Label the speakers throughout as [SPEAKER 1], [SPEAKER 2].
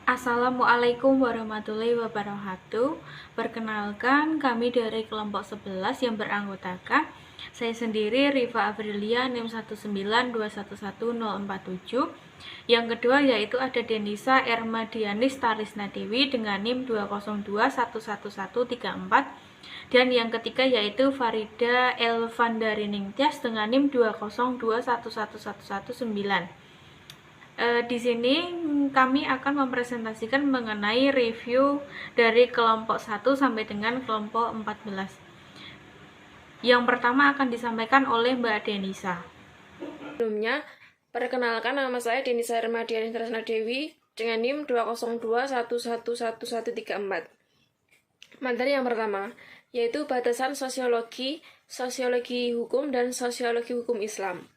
[SPEAKER 1] Assalamualaikum warahmatullahi wabarakatuh. Perkenalkan, kami dari kelompok 11 yang beranggotakan saya sendiri Rifa Aprilia NIM 192111047. Yang kedua yaitu ada Denisa Ermadianis Tarisna Dewi dengan NIM 202111134. Dan yang ketiga yaitu Farida Elvandarining Tias dengan NIM 202111119. Di sini kami akan mempresentasikan mengenai review dari kelompok 1 sampai dengan kelompok 14. Yang pertama akan disampaikan oleh Mbak Denisa.
[SPEAKER 2] Sebelumnya, perkenalkan nama saya Denisa Ermadiani Tarisna Dewi dengan NIM 202111134. Materi yang pertama yaitu batasan sosiologi, sosiologi hukum, dan sosiologi hukum Islam.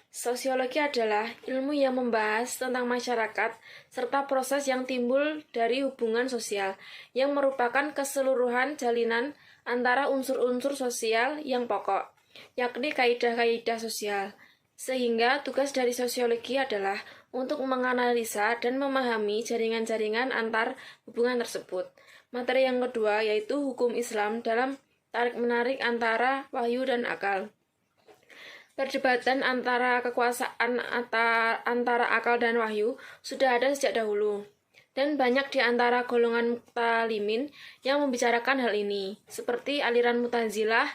[SPEAKER 2] Sosiologi adalah ilmu yang membahas tentang masyarakat serta proses yang timbul dari hubungan sosial yang merupakan keseluruhan jalinan antara unsur-unsur sosial yang pokok, yakni kaidah-kaidah sosial. Sehingga tugas dari sosiologi adalah untuk menganalisa dan memahami jaringan-jaringan antar hubungan tersebut. Materi yang kedua yaitu hukum Islam dalam tarik-menarik antara wahyu dan akal. Perdebatan antara kekuasaan antara akal dan wahyu sudah ada sejak dahulu, dan banyak di antara golongan mutalimin yang membicarakan hal ini, seperti aliran Mu'tazilah,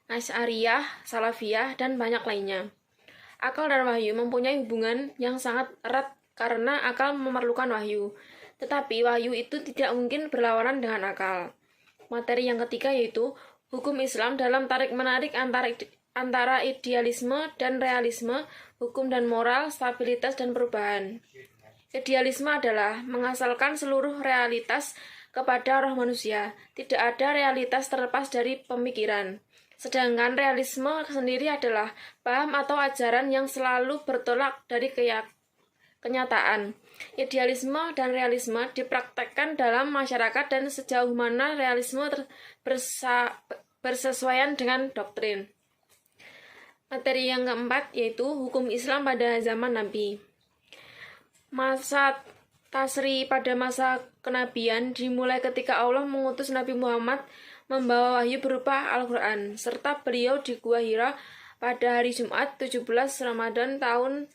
[SPEAKER 2] Asy'ariyah, Salafiyah, dan banyak lainnya. Akal dan wahyu mempunyai hubungan yang sangat erat karena akal memerlukan wahyu, tetapi wahyu itu tidak mungkin berlawanan dengan akal. Materi yang ketiga yaitu hukum Islam dalam tarik-menarik antara idealisme dan realisme, hukum dan moral, stabilitas dan perubahan. Idealisme adalah mengasalkan seluruh realitas kepada roh manusia. Tidak ada realitas terlepas dari pemikiran. Sedangkan realisme sendiri adalah paham atau ajaran yang selalu bertolak dari kenyataan. Idealisme dan realisme dipraktekkan dalam masyarakat dan sejauh mana realisme bersesuaian dengan doktrin. Materi yang keempat yaitu hukum Islam pada zaman Nabi. Masa tasri pada masa kenabian dimulai ketika Allah mengutus Nabi Muhammad membawa wahyu berupa Al-Quran, serta beliau di Gua Hira pada hari Jumat 17 Ramadan tahun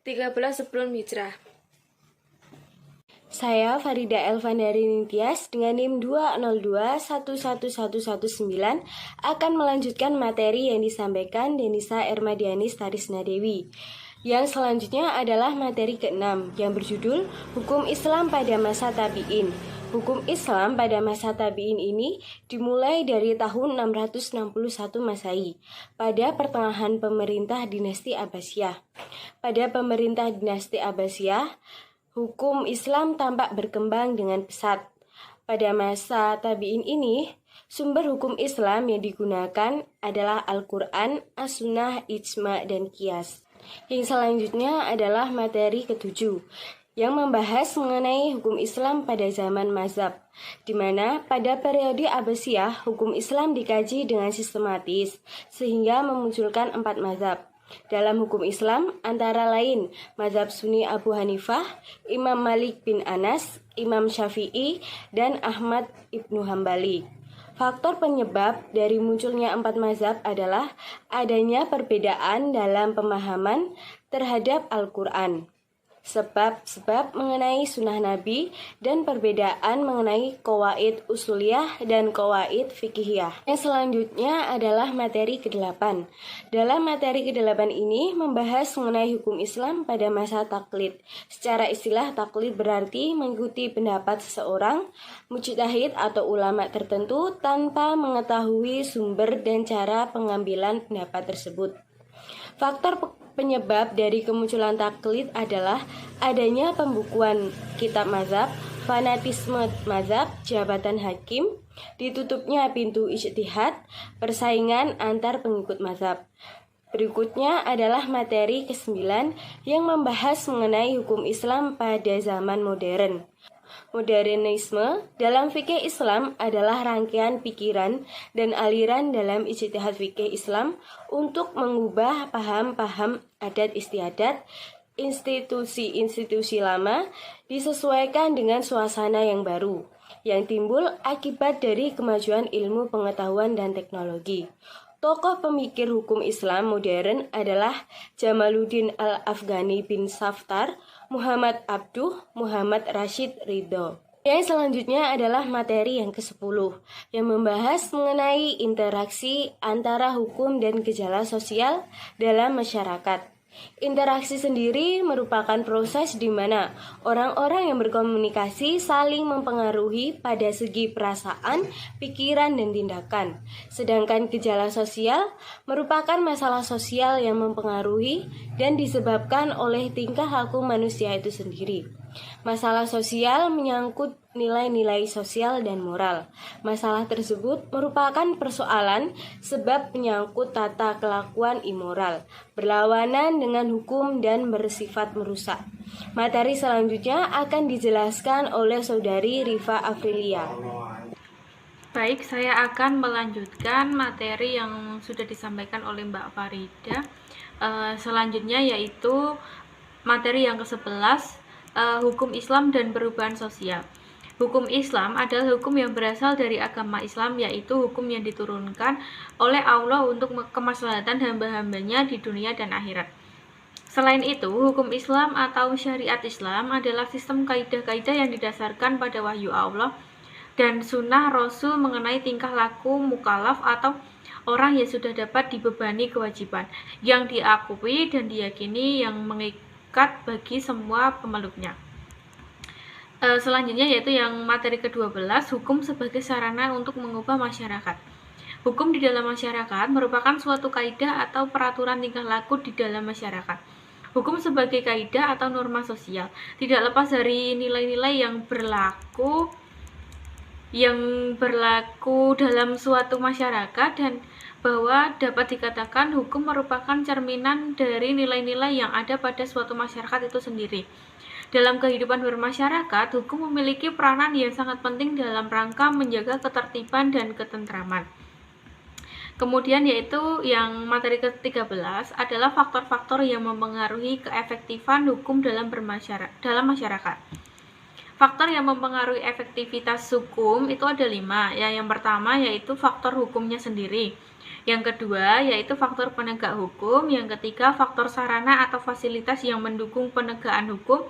[SPEAKER 2] 13 sebelum hijrah.
[SPEAKER 3] Saya Farida Elvandarining Tias dengan NIM 202111119 akan melanjutkan materi yang disampaikan Denisa Ermadianis Tarisna Dewi. Yang selanjutnya adalah materi ke-6 yang berjudul Hukum Islam pada Masa Tabi'in. Hukum Islam pada masa tabi'in ini dimulai dari tahun 661 Masehi pada pertengahan pemerintah dinasti Abbasiyah. Pada pemerintah dinasti Abbasiyah, hukum Islam tampak berkembang dengan pesat. Pada masa tabi'in ini, sumber hukum Islam yang digunakan adalah Al-Quran, As-Sunnah, Ijma', dan Qiyas. Yang selanjutnya adalah materi ke-7, yang membahas mengenai hukum Islam pada zaman mazhab, di mana pada periode Abbasiyah, hukum Islam dikaji dengan sistematis, sehingga memunculkan 4 mazhab. Dalam hukum Islam, antara lain mazhab Sunni Abu Hanifah, Imam Malik bin Anas, Imam Syafi'i, dan Ahmad Ibnu Hambali. Faktor penyebab dari munculnya 4 mazhab adalah adanya perbedaan dalam pemahaman terhadap Al-Quran, sebab-sebab mengenai sunnah Nabi, dan perbedaan mengenai qawaid usuliyah dan qawaid fikihiyah. Yang selanjutnya adalah materi ke-8. Dalam materi ke-8 ini membahas mengenai hukum Islam pada masa taklid. Secara istilah, taklid berarti mengikuti pendapat seseorang, mujtahid atau ulama tertentu tanpa mengetahui sumber dan cara pengambilan pendapat tersebut. Faktor penyebab dari kemunculan taklid adalah adanya pembukuan kitab mazhab, fanatisme mazhab, jabatan hakim, ditutupnya pintu ijtihad, persaingan antar pengikut mazhab. Berikutnya adalah materi ke-9 yang membahas mengenai hukum Islam pada zaman modern. Modernisme dalam fikih Islam adalah rangkaian pikiran dan aliran dalam ijtihad fikih Islam untuk mengubah paham-paham adat istiadat institusi-institusi lama disesuaikan dengan suasana yang baru yang timbul akibat dari kemajuan ilmu pengetahuan dan teknologi. Tokoh pemikir hukum Islam modern adalah Jamaluddin Al-Afghani bin Saftar, Muhammad Abduh, Muhammad Rashid Ridho. Yang selanjutnya adalah materi yang ke-10 yang membahas mengenai interaksi antara hukum dan gejala sosial dalam masyarakat. Interaksi sendiri merupakan proses di mana orang-orang yang berkomunikasi saling mempengaruhi pada segi perasaan, pikiran, dan tindakan. Sedangkan gejala sosial merupakan masalah sosial yang mempengaruhi dan disebabkan oleh tingkah laku manusia itu sendiri. Masalah sosial menyangkut nilai-nilai sosial dan moral. Masalah tersebut merupakan persoalan sebab menyangkut tata kelakuan immoral, berlawanan dengan hukum dan bersifat merusak. Materi selanjutnya akan dijelaskan oleh Saudari Rifa Afrilia.
[SPEAKER 1] Baik, saya akan melanjutkan materi yang sudah disampaikan oleh Mbak Farida. Selanjutnya yaitu materi yang ke-11, hukum Islam dan perubahan sosial. Hukum Islam adalah hukum yang berasal dari agama Islam, yaitu hukum yang diturunkan oleh Allah untuk kemaslahatan hamba-hambanya di dunia dan akhirat. Selain itu, hukum Islam atau syariat Islam adalah sistem kaidah-kaidah yang didasarkan pada wahyu Allah dan sunnah Rasul mengenai tingkah laku mukallaf atau orang yang sudah dapat dibebani kewajiban yang diakui dan diyakini yang mengikat bagi semua pemeluknya. Selanjutnya yaitu yang materi ke-12, hukum sebagai sarana untuk mengubah masyarakat. Hukum di dalam masyarakat merupakan suatu kaidah atau peraturan tingkah laku di dalam masyarakat. Hukum sebagai kaidah atau norma sosial tidak lepas dari nilai-nilai yang berlaku dalam suatu masyarakat dan bahwa dapat dikatakan hukum merupakan cerminan dari nilai-nilai yang ada pada suatu masyarakat itu sendiri. Dalam kehidupan bermasyarakat, hukum memiliki peranan yang sangat penting dalam rangka menjaga ketertiban dan ketentraman. Kemudian yaitu yang materi ke-13 adalah faktor-faktor yang mempengaruhi keefektifan hukum dalam masyarakat. Faktor yang mempengaruhi efektivitas hukum itu ada 5. Yang pertama yaitu faktor hukumnya sendiri. Yang kedua yaitu faktor penegak hukum. Yang ketiga faktor sarana atau fasilitas yang mendukung penegakan hukum.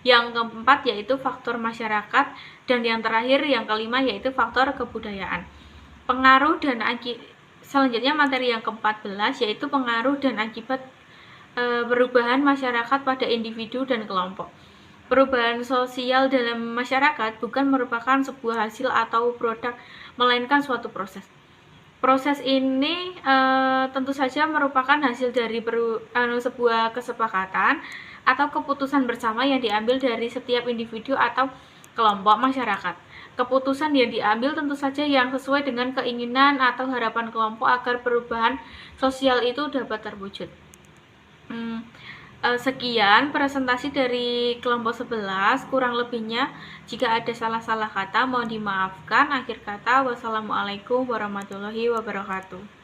[SPEAKER 1] Yang keempat yaitu faktor masyarakat. Dan yang terakhir yang kelima yaitu faktor kebudayaan. Pengaruh dan selanjutnya materi yang ke-14 yaitu pengaruh dan akibat perubahan masyarakat pada individu dan kelompok. Perubahan sosial dalam masyarakat bukan merupakan sebuah hasil atau produk, melainkan suatu proses. Proses ini tentu saja merupakan hasil dari sebuah kesepakatan atau keputusan bersama yang diambil dari setiap individu atau kelompok masyarakat. Keputusan yang diambil tentu saja yang sesuai dengan keinginan atau harapan kelompok agar perubahan sosial itu dapat terwujud. Sekian presentasi dari kelompok 11, kurang lebihnya jika ada salah-salah kata mohon dimaafkan. Akhir kata, wassalamualaikum warahmatullahi wabarakatuh.